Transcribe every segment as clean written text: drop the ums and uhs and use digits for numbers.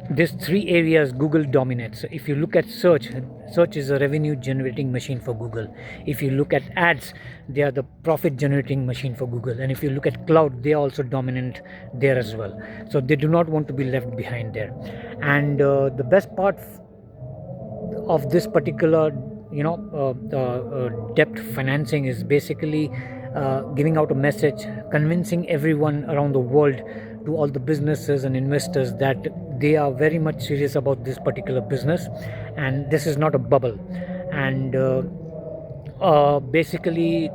these three areas Google dominates. So if you look at search, search is a revenue generating machine for Google. If you look at ads, they are the profit generating machine for Google. And if you look at cloud, they are also dominant there as well. So they do not want to be left behind there. And the best part of this particular debt financing is basically giving out a message, convincing everyone around the world, to all the businesses and investors, that they are very much serious about this particular business and this is not a bubble. And basically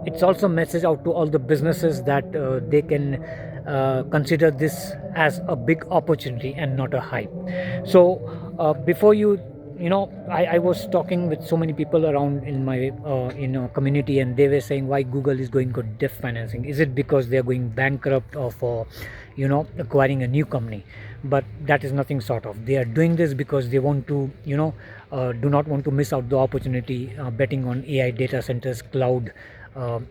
it's also a message out to all the businesses that they can consider this as a big opportunity and not a hype. So before I was talking with so many people around in my community, and they were saying, why Google is going for debt financing? Is it because they are going bankrupt or for acquiring a new company? But that is nothing sort of. They are doing this because they want to do not want to miss out the opportunity betting on AI data centers, cloud,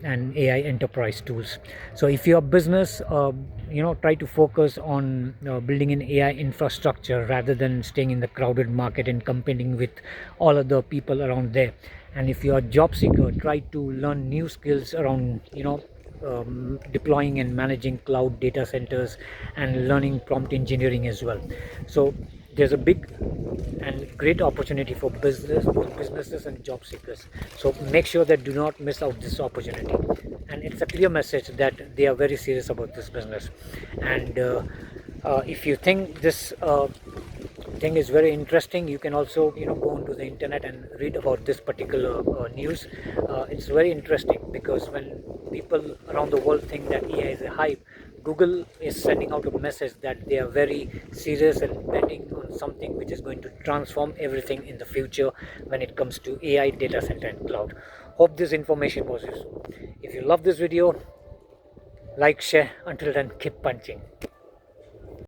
and AI enterprise tools. So if you're a business, try to focus on building an AI infrastructure rather than staying in the crowded market and competing with all other people around there. And if you're a job seeker, try to learn new skills around deploying and managing cloud data centers and learning prompt engineering as well. So there's a big and great opportunity for both businesses and job seekers. So make sure that do not miss out this opportunity. And it's a clear message that they are very serious about this business. And if you think this thing is very interesting, you can also go onto the internet and read about this particular news. It's very interesting because when people around the world think that AI is a hype, Google is sending out a message that they are very serious and betting on something which is going to transform everything in the future when it comes to AI, data center, and cloud. Hope this information was useful. If you love this video, like, share. Until then, keep punching.